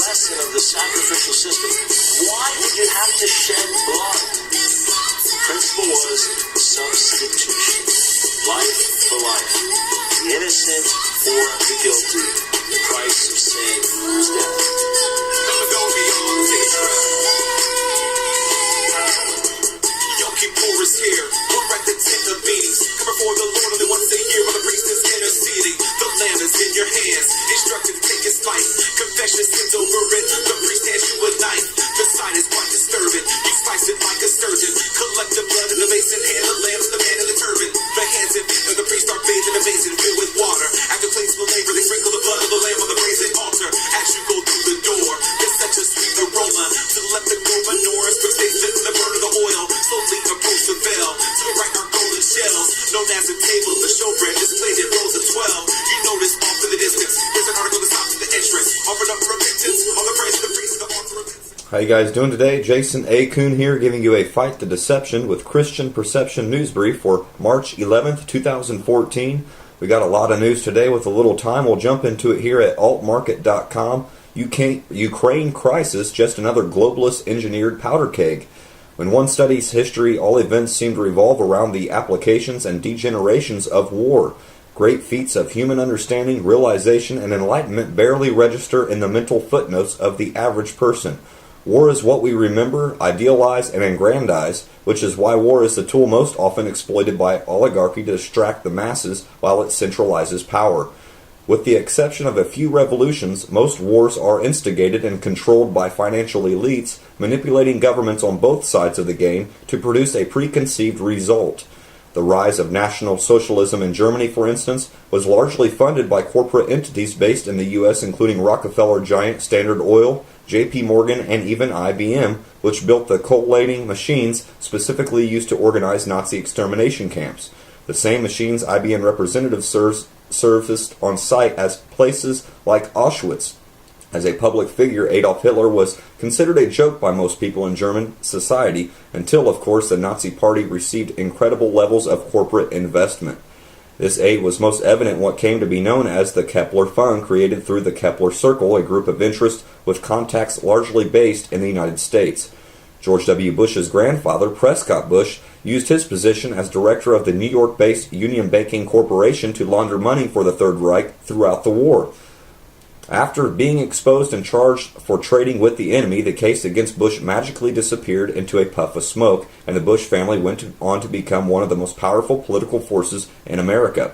lesson of the sacrificial system. Why did you have to shed blood? The principle was substitution. Life for life. The innocent for the guilty. The price of sin is death. Never go beyond the Yom Kippur is here. We're at the tent of meetings. Come before the Lord only once a year while the priest is interceding. The lamb is in your hands, instructed to take his life. Confess your sins over it. The priest hands you a knife. The sight is quite disturbing. You slice it like a sturgeon. Collect the blood in the basin. Hand the lamb to the man in the turban. The hands and feet of the priest are bathed in a basin filled with water. After cleansing the labor, they sprinkle the blood of the lamb on the brazen altar. As you go through the door, there's such a sweet aroma. To the left, the Gobernores, from stage to the burn of the oil. Slowly approach the veil. To the right are golden shells, known as the table of the showbread, displayed in rows of 12. You notice off in the distance, there's an article that stops at the entrance. Offered up repentance, all the praise of the priest, the altar of repentance. How you guys doing today? Jason A. Kuhn here, giving you a Fight the Deception with Christian Perception news brief for March 11th, 2014. We got a lot of news today with a little time. We'll jump into it here at altmarket.com. Ukraine crisis, just another globalist engineered powder keg. When one studies history, all events seem to revolve around the applications and degenerations of war. Great feats of human understanding, realization, and enlightenment barely register in the mental footnotes of the average person. War is what we remember, idealize, and aggrandize, which is why war is the tool most often exploited by oligarchy to distract the masses while it centralizes power. With the exception of a few revolutions, most wars are instigated and controlled by financial elites, manipulating governments on both sides of the game to produce a preconceived result. The rise of National Socialism in Germany, for instance, was largely funded by corporate entities based in the U.S., including Rockefeller giant Standard Oil, J.P. Morgan, and even IBM, which built the collating machines specifically used to organize Nazi extermination camps. The same machines IBM representatives serviced on site as places like Auschwitz. As a public figure, Adolf Hitler was considered a joke by most people in German society, until, of course, the Nazi Party received incredible levels of corporate investment. This aid was most evident in what came to be known as the Kepler Fund, created through the Kepler Circle, a group of interest with contacts largely based in the United States. George W. Bush's grandfather, Prescott Bush, used his position as director of the New York-based Union Banking Corporation to launder money for the Third Reich throughout the war. After being exposed and charged for trading with the enemy, the case against Bush magically disappeared into a puff of smoke, and the Bush family went on to become one of the most powerful political forces in America.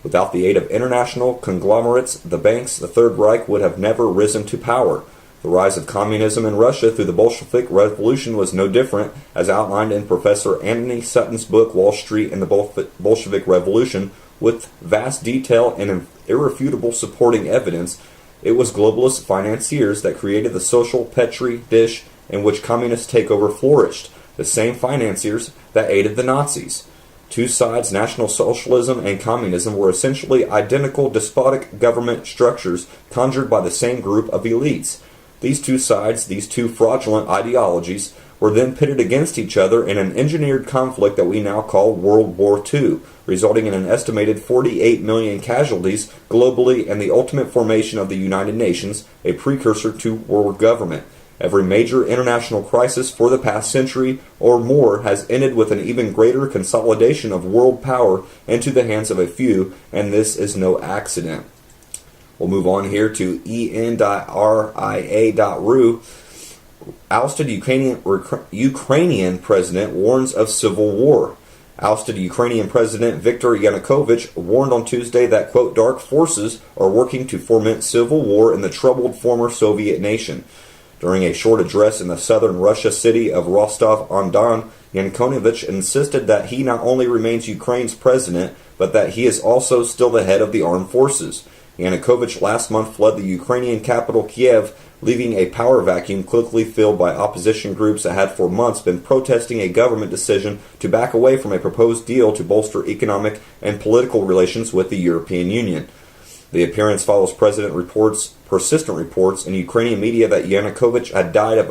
Without the aid of international conglomerates, the banks, the Third Reich would have never risen to power. The rise of communism in Russia through the Bolshevik Revolution was no different, as outlined in Professor Anthony Sutton's book Wall Street and the Bolshevik Revolution, with vast detail and irrefutable supporting evidence. It was globalist financiers that created the social petri dish in which communist takeover flourished, the same financiers that aided the Nazis. Two sides, National Socialism and Communism, were essentially identical despotic government structures conjured by the same group of elites. These two sides, these two fraudulent ideologies, were then pitted against each other in an engineered conflict that we now call World War II, resulting in an estimated 48 million casualties globally and the ultimate formation of the United Nations, a precursor to world government. Every major international crisis for the past century or more has ended with an even greater consolidation of world power into the hands of a few, and this is no accident. We'll move on here to en.ria.ru. Ousted Ukrainian president warns of civil war. Ousted Ukrainian President Viktor Yanukovych warned on Tuesday that, quote, dark forces are working to foment civil war in the troubled former Soviet nation. During a short address in the southern Russia city of Rostov-on-Don, Yanukovych insisted that he not only remains Ukraine's president, but that he is also still the head of the armed forces. Yanukovych last month fled the Ukrainian capital Kiev, leaving a power vacuum quickly filled by opposition groups that had for months been protesting a government decision to back away from a proposed deal to bolster economic and political relations with the European Union. The appearance follows persistent reports in Ukrainian media that Yanukovych had died of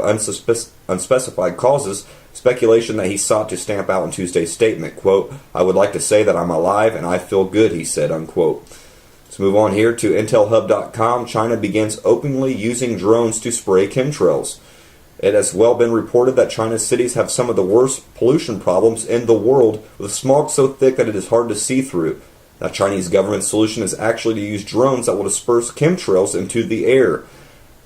unspecified causes, speculation that he sought to stamp out in Tuesday's statement. Quote, I would like to say that I'm alive and I feel good, he said, unquote. Let's move on here to intelhub.com. China begins openly using drones to spray chemtrails. It has well been reported that China's cities have some of the worst pollution problems in the world, with smog so thick that it is hard to see through. The Chinese government solution is actually to use drones that will disperse chemtrails into the air.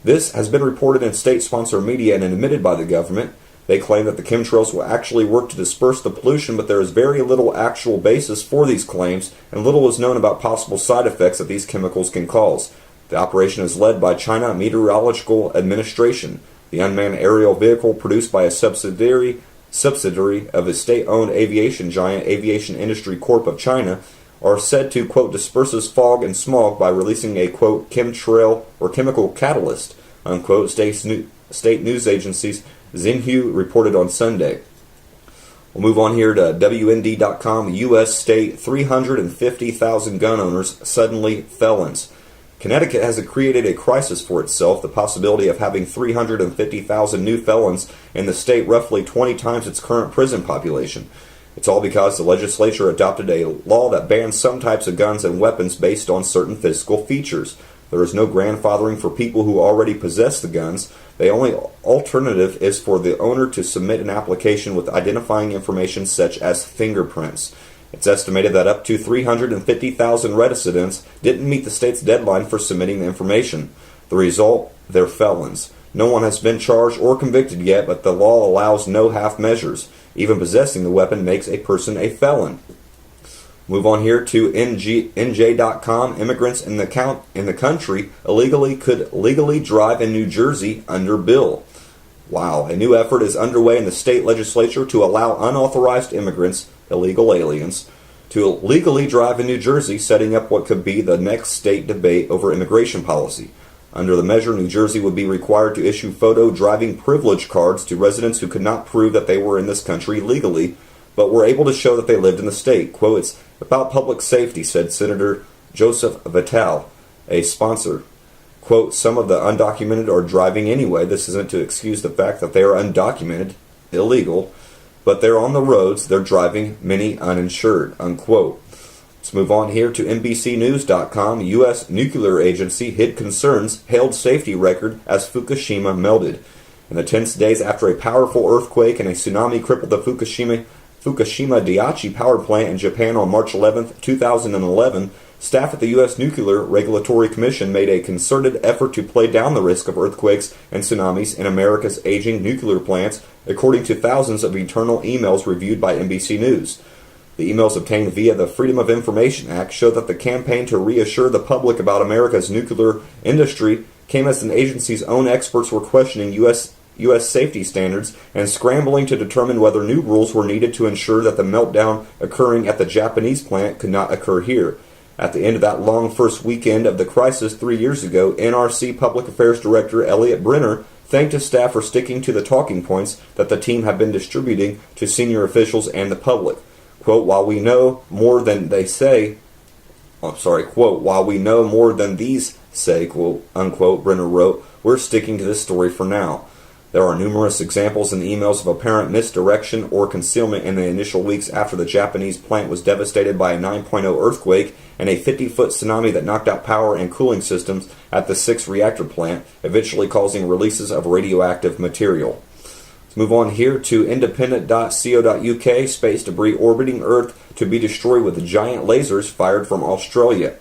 This has been reported in state-sponsored media and admitted by the government. They claim that the chemtrails will actually work to disperse the pollution, but there is very little actual basis for these claims, and little is known about possible side effects that these chemicals can cause. The operation is led by China Meteorological Administration. The unmanned aerial vehicle, produced by a subsidiary of the state-owned aviation giant Aviation Industry Corp of China, are said to, quote, disperses fog and smog by releasing a, quote, chemtrail or chemical catalyst, unquote, state news agencies Xinhua reported on Sunday. We'll move on here to WND.com. U.S. state 350,000 gun owners suddenly felons. Connecticut has created a crisis for itself, the possibility of having 350,000 new felons in the state, roughly 20 times its current prison population. It's all because the legislature adopted a law that bans some types of guns and weapons based on certain physical features. There is no grandfathering for people who already possess the guns. The only alternative is for the owner to submit an application with identifying information such as fingerprints. It's estimated that up to 350,000 residents didn't meet the state's deadline for submitting the information. The result, they're felons. No one has been charged or convicted yet, but the law allows no half measures. Even possessing the weapon makes a person a felon. Move on here to NJ.com. Immigrants in the country could legally drive in New Jersey under bill. Wow, a new effort is underway in the state legislature to allow unauthorized immigrants, illegal aliens, to legally drive in New Jersey, setting up what could be the next state debate over immigration policy. Under the measure, New Jersey would be required to issue photo driving privilege cards to residents who could not prove that they were in this country legally, but were able to show that they lived in the state. Quote, it's about public safety, said Senator Joseph Vitale, a sponsor. Quote, some of the undocumented are driving anyway. This isn't to excuse the fact that they are undocumented, illegal, but they're on the roads, they're driving, many uninsured, unquote. Let's move on here to NBCNews.com. U.S. Nuclear Agency hid concerns, hailed safety record as Fukushima melted. In the tense days after a powerful earthquake and a tsunami crippled the Fukushima Daiichi power plant in Japan on March 11, 2011, staff at the U.S. Nuclear Regulatory Commission made a concerted effort to play down the risk of earthquakes and tsunamis in America's aging nuclear plants, according to thousands of internal emails reviewed by NBC News. The emails obtained via the Freedom of Information Act show that the campaign to reassure the public about America's nuclear industry came as the agency's own experts were questioning U.S. safety standards and scrambling to determine whether new rules were needed to ensure that the meltdown occurring at the Japanese plant could not occur here. At the end of that long first weekend of the crisis 3 years ago, NRC Public Affairs Director Elliot Brenner thanked his staff for sticking to the talking points that the team had been distributing to senior officials and the public. Quote, while we know more than they say, quote, while we know more than these say, quote, unquote, Brenner wrote, we're sticking to this story for now. There are numerous examples in the emails of apparent misdirection or concealment in the initial weeks after the Japanese plant was devastated by a 9.0 earthquake and a 50-foot tsunami that knocked out power and cooling systems at the 6th reactor plant, eventually causing releases of radioactive material. Let's move on here to independent.co.uk. Space debris orbiting Earth to be destroyed with giant lasers fired from Australia.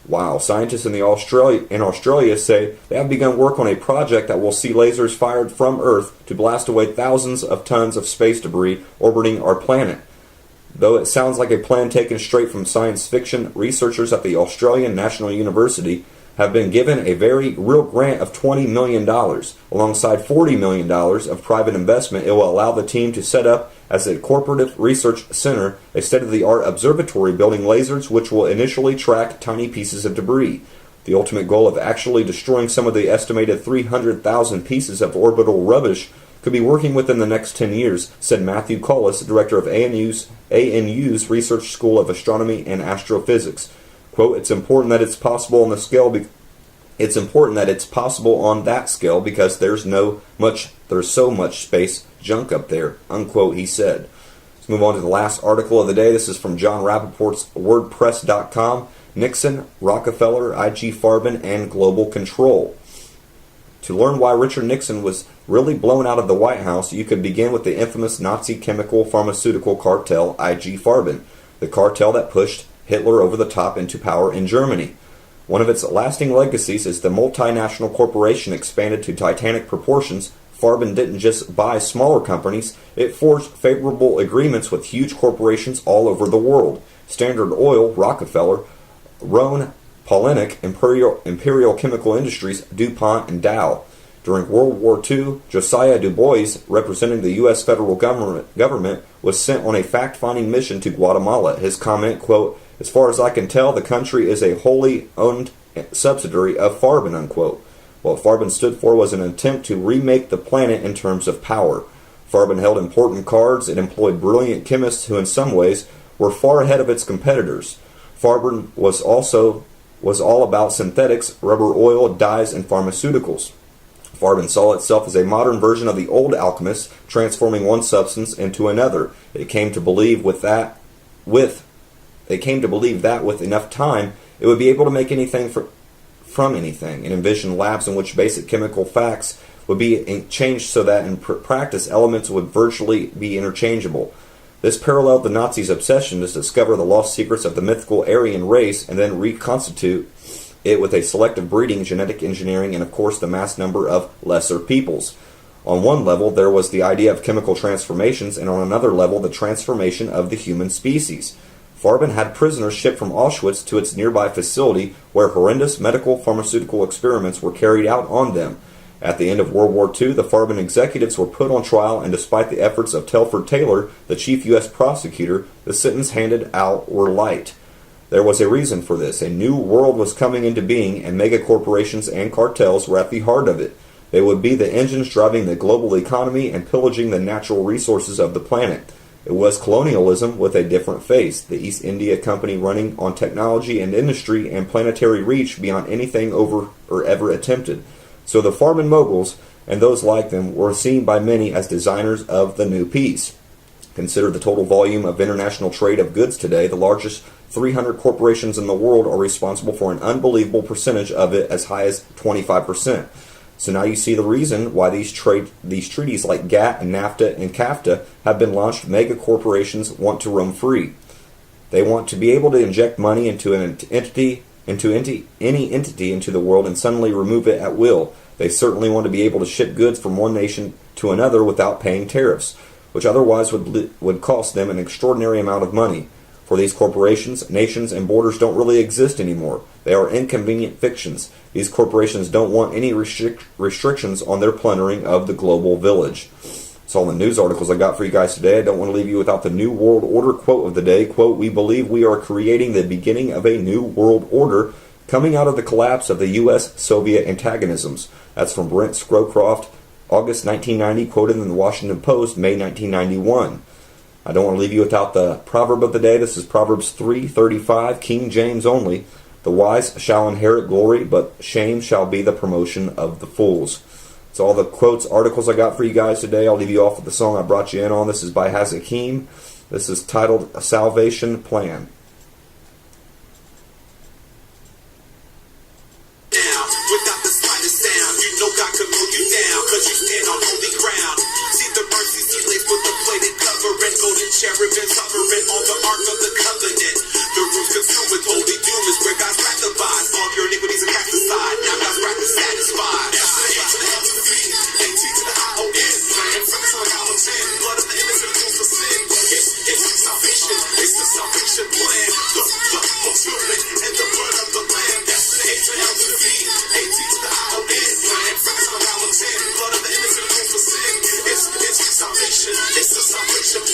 Wow, scientists in Australia say they have begun work on a project that will see lasers fired from Earth to blast away thousands of tons of space debris orbiting our planet. Though it sounds like a plan taken straight from science fiction, researchers at the Australian National University have been given a very real grant of $20 million. Alongside $40 million of private investment, it will allow the team to set up as a corporate research center a state-of-the-art observatory building lasers which will initially track tiny pieces of debris. The ultimate goal of actually destroying some of the estimated 300,000 pieces of orbital rubbish could be working within the next 10 years, said Matthew Collis, director of ANU's Research School of Astronomy and Astrophysics. Quote, it's important that it's possible on the scale. It's important that it's possible on that scale because there's so much space junk up there. Unquote, he said. Let's move on to the last article of the day. This is from John Rappaport's WordPress.com. Nixon, Rockefeller, IG Farben, and global control. To learn why Richard Nixon was really blown out of the White House, you could begin with the infamous Nazi chemical pharmaceutical cartel IG Farben, the cartel that pushed Hitler over the top into power in Germany. One of its lasting legacies is the multinational corporation expanded to titanic proportions. Farben didn't just buy smaller companies, it forged favorable agreements with huge corporations all over the world. Standard Oil, Rockefeller, Roan, Polinic, Imperial Chemical Industries, DuPont, and Dow. During World War II, Josiah Du Bois, representing the U.S. federal government, was sent on a fact-finding mission to Guatemala. His comment, quote, "As far as I can tell, the country is a wholly owned subsidiary of Farben," unquote. What Farben stood for was an attempt to remake the planet in terms of power. Farben held important cards. It employed brilliant chemists who in some ways were far ahead of its competitors. Farben was all about synthetics, rubber oil, dyes, and pharmaceuticals. Farben saw itself as a modern version of the old alchemists, transforming one substance into another. It came to believe that with enough time, it would be able to make anything from anything, and envisioned labs in which basic chemical facts would be changed so that in practice elements would virtually be interchangeable. This paralleled the Nazis' obsession to discover the lost secrets of the mythical Aryan race and then reconstitute it with a selective breeding, genetic engineering, and of course the mass number of lesser peoples. On one level, there was the idea of chemical transformations, and on another level, the transformation of the human species. Farben had prisoners shipped from Auschwitz to its nearby facility where horrendous medical pharmaceutical experiments were carried out on them. At the end of World War II, the Farben executives were put on trial, and despite the efforts of Telford Taylor, the chief U.S. prosecutor, the sentence handed out were light. There was a reason for this. A new world was coming into being, and megacorporations and cartels were at the heart of it. They would be the engines driving the global economy and pillaging the natural resources of the planet. It was colonialism with a different face, the East India Company running on technology and industry and planetary reach beyond anything ever attempted. So the Farben moguls and those like them were seen by many as designers of the new peace. Consider the total volume of international trade of goods today. The largest 300 corporations in the world are responsible for an unbelievable percentage of it, as high as 25%. So now you see the reason why these treaties like GATT and NAFTA and CAFTA have been launched. Mega corporations want to roam free. They want to be able to inject money into any entity into the world and suddenly remove it at will. They certainly want to be able to ship goods from one nation to another without paying tariffs, which otherwise would cost them an extraordinary amount of money. For these corporations, nations and borders don't really exist anymore. They are inconvenient fictions. These corporations don't want any restrictions on their plundering of the global village. That's all the news articles I got for you guys today. I don't want to leave you without the New World Order quote of the day. Quote, "We believe we are creating the beginning of a new world order coming out of the collapse of the U.S.-Soviet antagonisms." That's from Brent Scrowcroft, August 1990, quoted in the Washington Post, May 1991. I don't want to leave you without the proverb of the day. This is Proverbs 3:35, King James only. "The wise shall inherit glory, but shame shall be the promotion of the fools." That's all the quotes, articles I got for you guys today. I'll leave you off with the song I brought you in on. This is by Hazakim. This is titled A Salvation Plan. Now, without the slightest sound, you know God can mow you down, cause you stand on holy ground. See the mercy seat laced with the plated covering, golden cherubims hovering on the ark of the covenant. The roof's consumed with holy doom is where God's wrath abides. All your iniquities are cast aside, now God's wrath is satisfied. A to the L to the V, A T to the I-O-N, and from the Golden 10, blood of the innocent rules for sin. It's salvation, it's the salvation plan. The fulfillment and the blood of the Lamb. That's the A to the L to the V, A T to the I-O-N, and from the Golden 10, blood of the innocent rules for sin. It's salvation, it's the salvation plan.